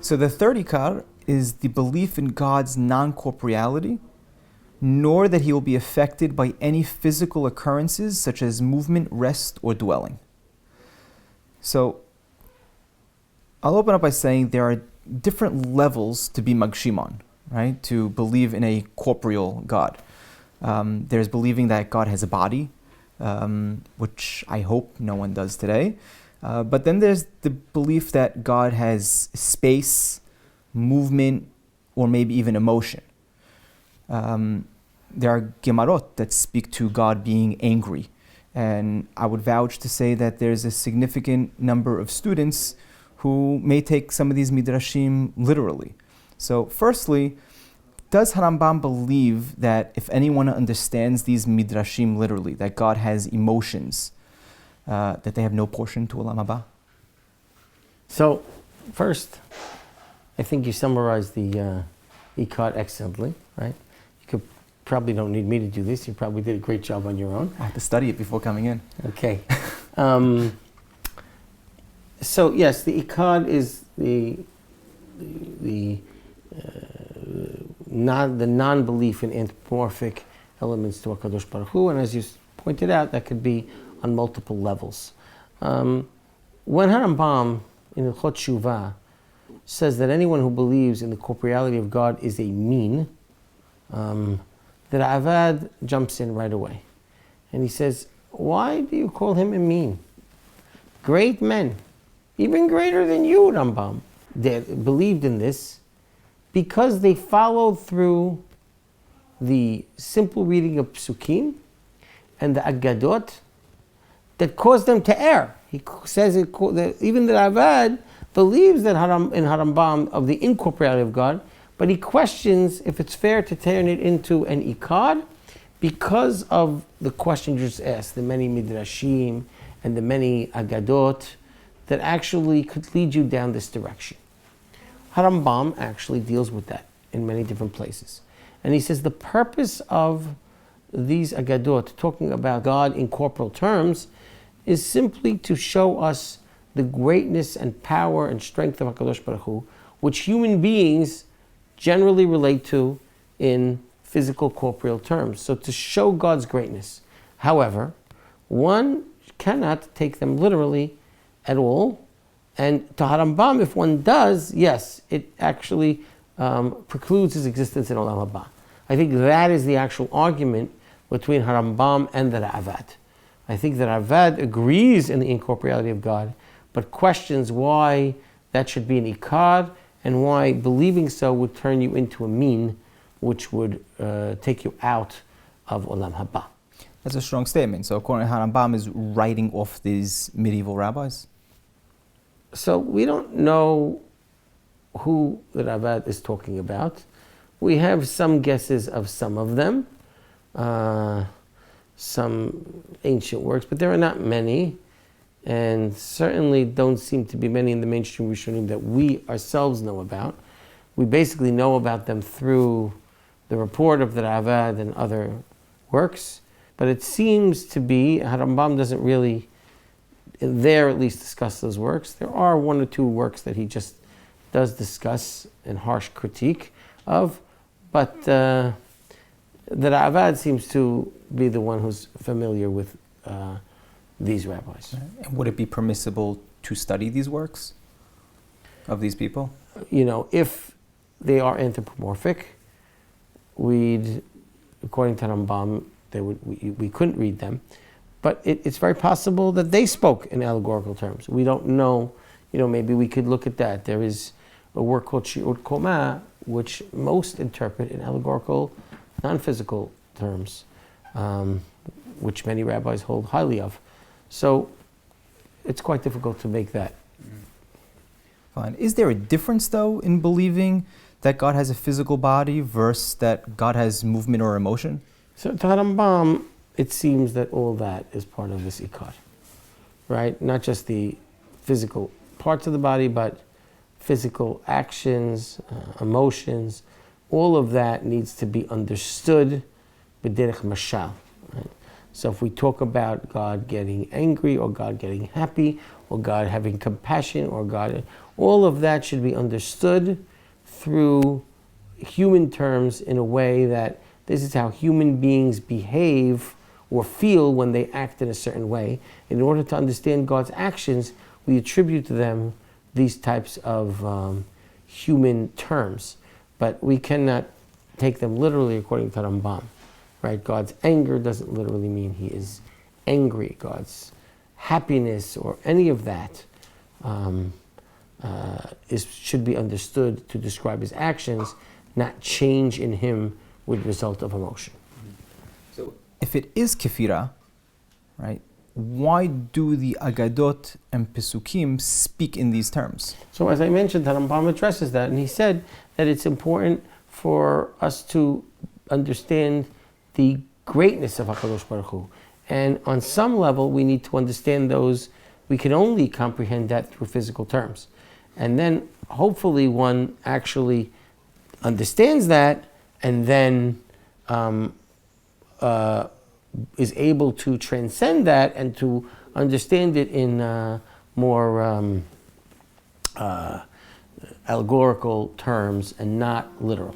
So the third ikar is the belief in God's non-corporeality, nor that he will be affected by any physical occurrences such as movement, rest, or dwelling. So I'll open up by saying there are different levels to be magshimon, right? To believe in a corporeal God. There's believing that God has a body, which I hope no one does today. But then there's the belief that God has space, movement, or maybe even emotion. There are gemarot that speak to God being angry. And I would vouch to say that there's a significant number of students who may take some of these midrashim literally. So firstly, does HaRambam believe that if anyone understands these midrashim literally, that God has emotions, that they have no portion to Olam Haba? So, first, I think you summarized the ikad excellently, right? Probably don't need me to do this. You probably did a great job on your own. I had to study it before coming in. Okay. So yes, the ikad is the non-belief in anthropomorphic elements to HaKadosh Baruch Hu, and as you pointed out, that could be on multiple levels. When HaRambam in Hilchot Shuvah says that anyone who believes in the corporeality of God is a mean, that Avad jumps in right away. And he says, why do you call him a mean? Great men, even greater than you, Rambam, they believed in this because they followed through the simple reading of Psukim and the Aggadot that caused them to err. He says that even the Avad believes that in HaRambam of the incorporeality of God, but he questions if it's fair to turn it into an ikad because of the question you just asked, the many midrashim and the many agadot that actually could lead you down this direction. HaRambam actually deals with that in many different places. And he says the purpose of these agadot, talking about God in corporal terms, is simply to show us the greatness and power and strength of HaKadosh Baruch Hu, which human beings generally relate to in physical corporeal terms. So to show God's greatness. However, one cannot take them literally at all. And to HaRambam, if one does, yes, it actually precludes his existence in Olam Haba. I think that is the actual argument between HaRambam and the Ravad. I think that Ravad agrees in the incorporeality of God, but questions why that should be an ikad, and why believing so would turn you into a mean, which would take you out of Olam Haba. That's a strong statement. So according to HaRambam is writing off these medieval rabbis? So we don't know who the Ravad is talking about. We have some guesses of some of them, some ancient works, but there are not many. And certainly don't seem to be many in the mainstream Rishonim that we ourselves know about. We basically know about them through the report of the Ravad and other works, but it seems to be, HaRambam doesn't really, there at least, discuss those works. There are one or two works that he just does discuss in harsh critique of, but the Ravad seems to be the one who's familiar with these rabbis. And would it be permissible to study these works of these people? You know, if they are anthropomorphic, according to Rambam, we couldn't read them. But it's very possible that they spoke in allegorical terms. We don't know, maybe we could look at that. There is a work called Shi'ur Koma, which most interpret in allegorical, non-physical terms, which many rabbis hold highly of. So it's quite difficult to make that. Fine. Is there a difference, though, in believing that God has a physical body versus that God has movement or emotion? So to HaRambam, it seems that all that is part of this ikad, right? Not just the physical parts of the body, but physical actions, emotions. All of that needs to be understood b'derech mashal, right? So if we talk about God getting angry, or God getting happy, or God having compassion, or God, All of that should be understood through human terms in a way that this is how human beings behave or feel when they act in a certain way. In order to understand God's actions, we attribute to them these types of human terms. But we cannot take them literally according to Rambam. Right? God's anger doesn't literally mean he is angry. God's happiness or any of that should be understood to describe his actions, not change in him with result of emotion. So if it is kefira, right, why do the Agadot and Pesukim speak in these terms? So as I mentioned, the Rambam addresses that, and he said that it's important for us to understand the greatness of HaKadosh Baruch Hu. And on some level, we need to understand those. We can only comprehend that through physical terms. And then hopefully one actually understands that and then is able to transcend that and to understand it in more allegorical terms and not literal.